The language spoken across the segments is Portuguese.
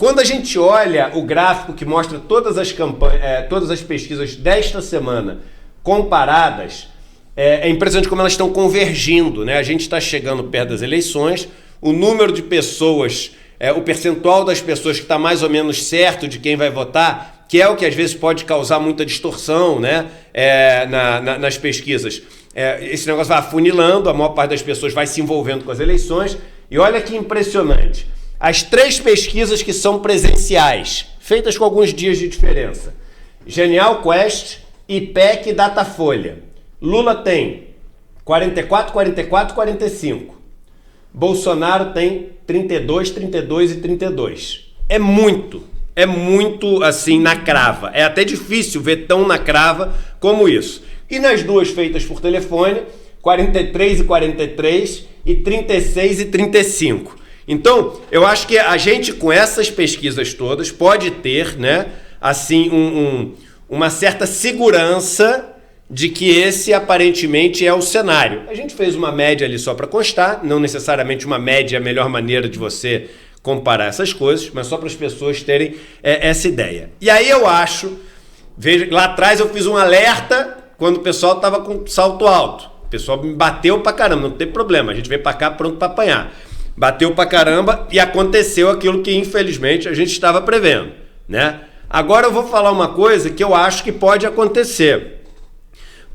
quando a gente olha o gráfico que mostra todas as campanhas, todas as pesquisas desta semana comparadas, é impressionante como elas estão convergindo, né? A gente está chegando perto das eleições, o número de pessoas, o percentual das pessoas que está mais ou menos certo de quem vai votar, que é o que às vezes pode causar muita distorção, né? Nas pesquisas. Esse negócio vai afunilando, a maior parte das pessoas vai se envolvendo com as eleições. E olha que impressionante. As 3 pesquisas que são presenciais, feitas com alguns dias de diferença. Genial Quest, IPEC e Datafolha. Lula tem 44, 44, 45. Bolsonaro tem 32, 32 e 32. É muito assim na crava. É até difícil ver tão na crava como isso. E nas 2 feitas por telefone, 43 e 43 e 36 e 35. Então, eu acho que a gente com essas pesquisas todas pode ter, né, assim, uma certa segurança de que esse aparentemente é o cenário. A gente fez uma média ali só para constar, não necessariamente uma média é a melhor maneira de você comparar essas coisas, mas só para as pessoas terem essa ideia. E aí eu acho, veja, lá atrás eu fiz um alerta quando o pessoal estava com salto alto. O pessoal me bateu pra caramba, não tem problema, a gente veio para cá pronto para apanhar. Bateu pra caramba e aconteceu aquilo que infelizmente a gente estava prevendo, né? Agora eu vou falar uma coisa que eu acho que pode acontecer.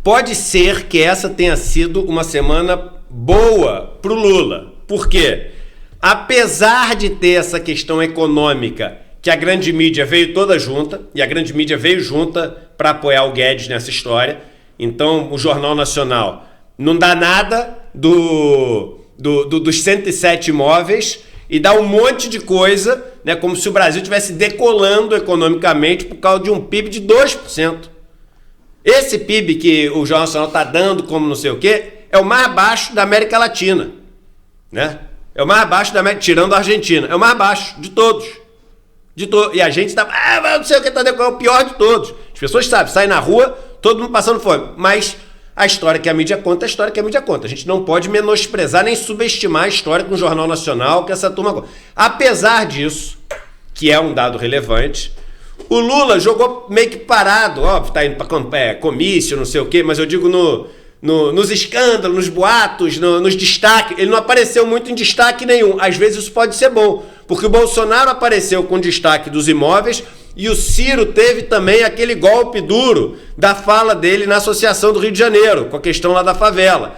Pode ser que essa tenha sido uma semana boa para o Lula. Por quê? Apesar de ter essa questão econômica, que a grande mídia veio toda junta, e a grande mídia veio junta para apoiar o Guedes nessa história. Então, o Jornal Nacional não dá nada dos 107 imóveis e dá um monte de coisa, né, como se o Brasil estivesse decolando economicamente por causa de um PIB de 2%. Esse PIB que o Jornal Nacional está dando como não sei o quê, é o mais baixo da América Latina, né? É o mais baixo da América, tirando a Argentina, é o mais baixo de todos. E a gente está, não sei o que, é o pior de todos. As pessoas sabem, saem na rua, todo mundo passando fome. Mas a história que a mídia conta é a história que a mídia conta. A gente não pode menosprezar nem subestimar a história com o Jornal Nacional que essa turma conta. Apesar disso, que é um dado relevante, o Lula jogou meio que parado, óbvio, tá indo para comício, não sei o quê, mas eu digo nos escândalos, nos boatos, nos destaques. Ele não apareceu muito em destaque nenhum. Às vezes isso pode ser bom, porque o Bolsonaro apareceu com destaque dos imóveis e o Ciro teve também aquele golpe duro da fala dele na Associação do Rio de Janeiro, com a questão lá da favela.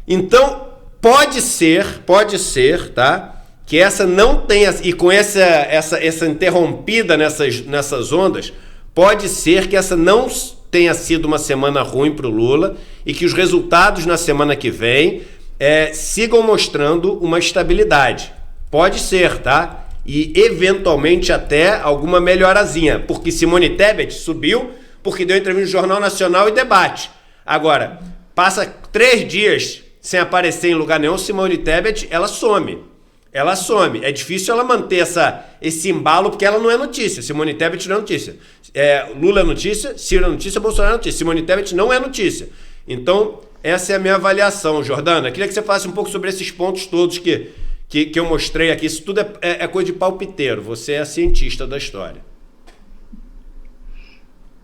Então, pode ser, tá? Que essa não tenha, e com essa interrompida nessas ondas, pode ser que essa não tenha sido uma semana ruim para o Lula e que os resultados na semana que vem sigam mostrando uma estabilidade. Pode ser, tá? E eventualmente até alguma melhorazinha, porque Simone Tebet subiu porque deu entrevista no Jornal Nacional e debate. Agora, passa 3 dias sem aparecer em lugar nenhum, Simone Tebet, ela some. É difícil ela manter esse embalo, porque ela não é notícia. Simone Tebet não é notícia. Lula é notícia, Ciro é notícia, Bolsonaro é notícia. Simone Tebet não é notícia. Então, essa é a minha avaliação, Jordana. Queria que você falasse um pouco sobre esses pontos todos que eu mostrei aqui. Isso tudo é coisa de palpiteiro. Você é a cientista da história.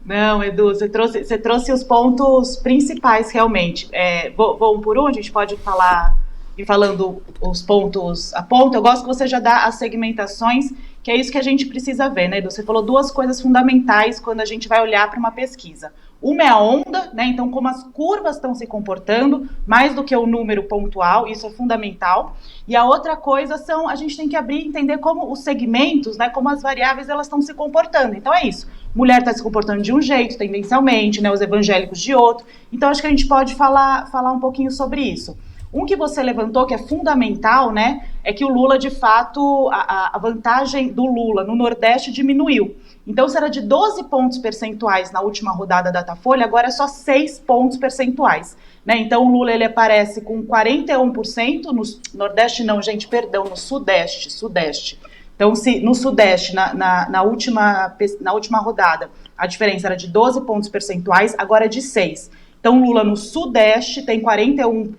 Não, Edu, você trouxe os pontos principais, realmente. Vou um por um, a gente pode falar e falando os pontos a ponto. Eu gosto que você já dá as segmentações, que é isso que a gente precisa ver, né, Edu? Você falou 2 coisas fundamentais quando a gente vai olhar para uma pesquisa. Uma é a onda, né, então como as curvas estão se comportando, mais do que o número pontual, isso é fundamental. E a outra coisa a gente tem que abrir e entender como os segmentos, né, como as variáveis elas estão se comportando. Então é isso, mulher está se comportando de um jeito, tendencialmente, né, os evangélicos de outro. Então acho que a gente pode falar um pouquinho sobre isso. Um que você levantou, que é fundamental, né, é que o Lula, de fato, a vantagem do Lula no Nordeste diminuiu. Então, se era de 12 pontos percentuais na última rodada da Datafolha, agora é só 6 pontos percentuais. Né? Então, o Lula ele aparece com 41%, no Nordeste não, gente, perdão, no Sudeste. Então, se no Sudeste, na última rodada, a diferença era de 12 pontos percentuais, agora é de 6. Então, o Lula no Sudeste tem 41%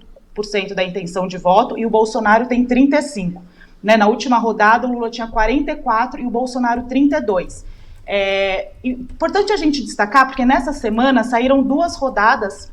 da intenção de voto e o Bolsonaro tem 35%. né? Na última rodada, o Lula tinha 44 e o Bolsonaro 32. Importante a gente destacar, porque nessa semana saíram 2 rodadas,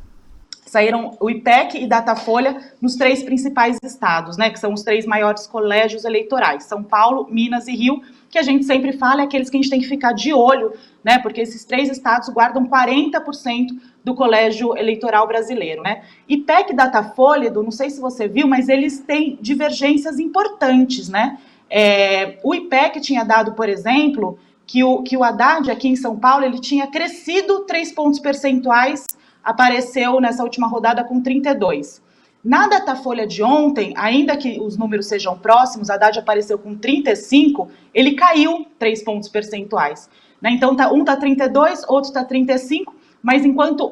saíram o IPEC e Datafolha nos 3 principais estados, né, que são os 3 maiores colégios eleitorais, São Paulo, Minas e Rio, que a gente sempre fala, é aqueles que a gente tem que ficar de olho, né, porque esses 3 estados guardam 40% do colégio eleitoral brasileiro, né. IPEC e Datafolha, Edu, não sei se você viu, mas eles têm divergências importantes, né. O IPEC tinha dado, por exemplo, que o Haddad aqui em São Paulo, ele tinha crescido 3 pontos percentuais, apareceu nessa última rodada com 32. Na Datafolha de ontem, ainda que os números sejam próximos, Haddad apareceu com 35, ele caiu 3 pontos percentuais. Né? Então, um está 32, outro está 35, mas enquanto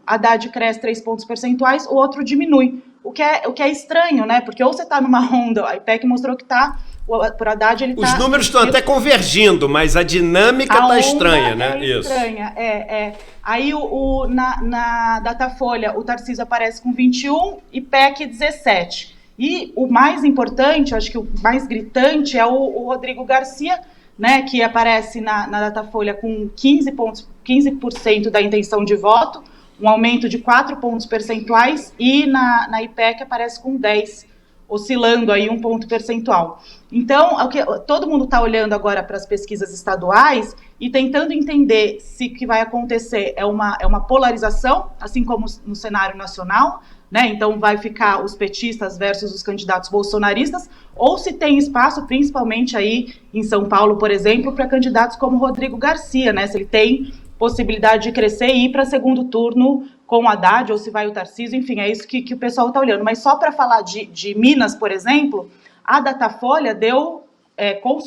Haddad cresce 3 pontos percentuais, o outro diminui. O que é estranho, né? Porque ou você está numa onda, a IPEC mostrou que está, por Haddad ele está... Os números estão até convergindo, mas a dinâmica está estranha, né? Estranha, Aí na Datafolha o Tarcísio aparece com 21 e IPEC 17. E o mais importante, acho que o mais gritante é o Rodrigo Garcia, né, que aparece na Datafolha com 15% da intenção de voto, um aumento de 4 pontos percentuais, e na IPEC aparece com 10%, oscilando aí 1 ponto percentual. Então, todo mundo está olhando agora para as pesquisas estaduais e tentando entender se o que vai acontecer é uma polarização, assim como no cenário nacional, né? Então vai ficar os petistas versus os candidatos bolsonaristas, ou se tem espaço, principalmente aí em São Paulo, por exemplo, para candidatos como Rodrigo Garcia, né? Se ele tem possibilidade de crescer e ir para segundo turno com o Haddad, ou se vai o Tarcísio, enfim, é isso que o pessoal está olhando. Mas só para falar de Minas, por exemplo, a Datafolha deu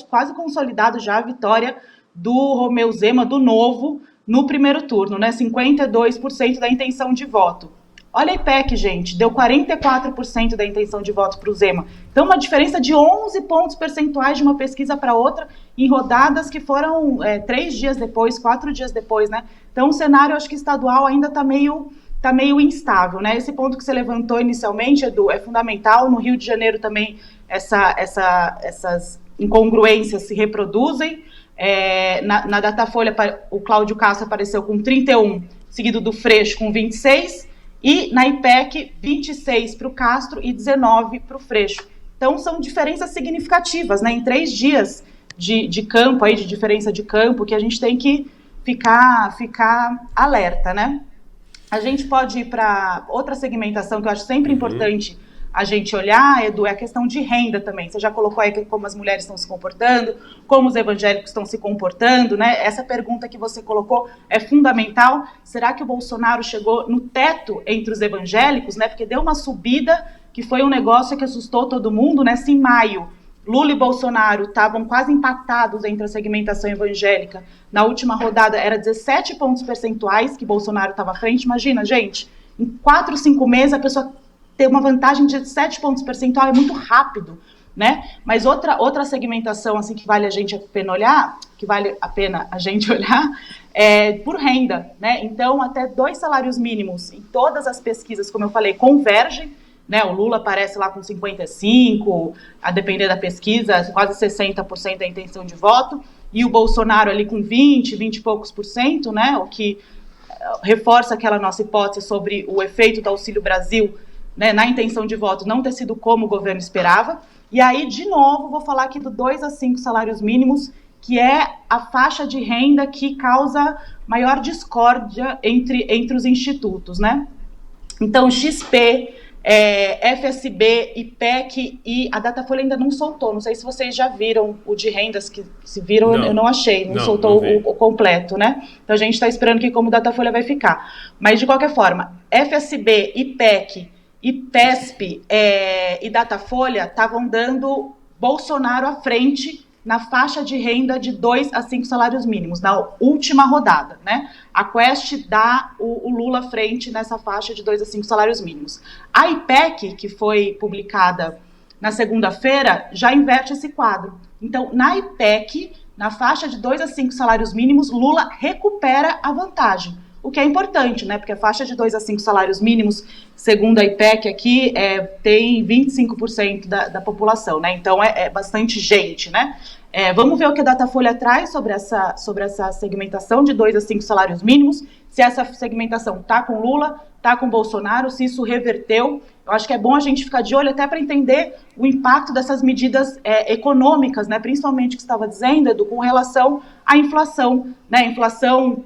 quase consolidado já a vitória do Romeu Zema, do Novo, no primeiro turno, né? 52% da intenção de voto. Olha a IPEC, gente, deu 44% da intenção de voto para o Zema. Então, uma diferença de 11 pontos percentuais de uma pesquisa para outra, em rodadas que foram 3 dias depois, 4 dias depois, né? Então, o cenário, acho que estadual ainda está meio instável, né? Esse ponto que você levantou inicialmente, Edu, é fundamental. No Rio de Janeiro também essas incongruências se reproduzem. Na Datafolha, o Cláudio Castro apareceu com 31, seguido do Freixo com 26, e na IPEC, 26 para o Castro e 19 para o Freixo. Então, são diferenças significativas, né? Em 3 dias de campo, aí, de diferença de campo, que a gente tem que ficar alerta, né? A gente pode ir para outra segmentação que eu acho sempre importante a gente olhar, Edu, é a questão de renda também. Você já colocou aí como as mulheres estão se comportando, como os evangélicos estão se comportando, né? Essa pergunta que você colocou é fundamental. Será que o Bolsonaro chegou no teto entre os evangélicos, né? Porque deu uma subida que foi um negócio que assustou todo mundo, né? Se em maio Lula e Bolsonaro estavam quase empatados entre a segmentação evangélica, na última rodada era 17 pontos percentuais que Bolsonaro estava à frente. Imagina, gente, em 4, 5 meses a pessoa ter uma vantagem de 7 pontos percentuais é muito rápido, né? Mas outra segmentação assim que vale a pena a gente olhar é por renda, né? Então, até 2 salários mínimos em todas as pesquisas, como eu falei, convergem, né? O Lula aparece lá com 55, a depender da pesquisa, quase 60% da intenção de voto, e o Bolsonaro ali com 20 e poucos por cento, né? O que reforça aquela nossa hipótese sobre o efeito do Auxílio Brasil, né, na intenção de voto não ter sido como o governo esperava. E aí, de novo, vou falar aqui do 2 a 5 salários mínimos, que é a faixa de renda que causa maior discórdia entre os institutos, né? Então, XP, FSB, IPEC e a Datafolha ainda não soltou. Não sei se vocês já viram o de rendas, que se viram, eu não achei, não soltou o completo, né? Então, a gente está esperando que como o Datafolha vai ficar. Mas, de qualquer forma, FSB, IPEC e PESP e Datafolha estavam dando Bolsonaro à frente na faixa de renda de 2 a 5 salários mínimos, na última rodada, né? A Quest dá o Lula à frente nessa faixa de 2 a 5 salários mínimos. A IPEC, que foi publicada na segunda-feira, já inverte esse quadro. Então, na IPEC, na faixa de 2 a 5 salários mínimos, Lula recupera a vantagem. o que é importante, né? Porque a faixa de 2 a 5 salários mínimos, segundo a IPEC aqui, tem 25% da população, né? Então é bastante gente, né? Vamos ver o que a Datafolha traz sobre essa segmentação de 2 a 5 salários mínimos, se essa segmentação está com Lula, está com Bolsonaro, se isso reverteu. Eu acho que é bom a gente ficar de olho até para entender o impacto dessas medidas econômicas, né? Principalmente o que você estava dizendo, Edu, com relação à inflação, né? A inflação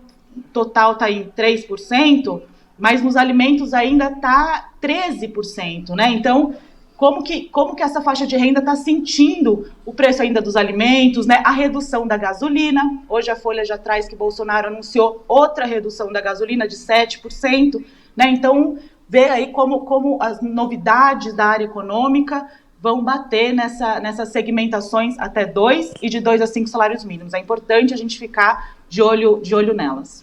total está em 3%, mas nos alimentos ainda está 13%, né? Então, como que essa faixa de renda está sentindo o preço ainda dos alimentos, né? A redução da gasolina. Hoje a Folha já traz que Bolsonaro anunciou outra redução da gasolina de 7%, né? Então, ver aí como as novidades da área econômica vão bater nessas segmentações até 2 e de 2 a 5 salários mínimos. É importante a gente ficar de olho nelas.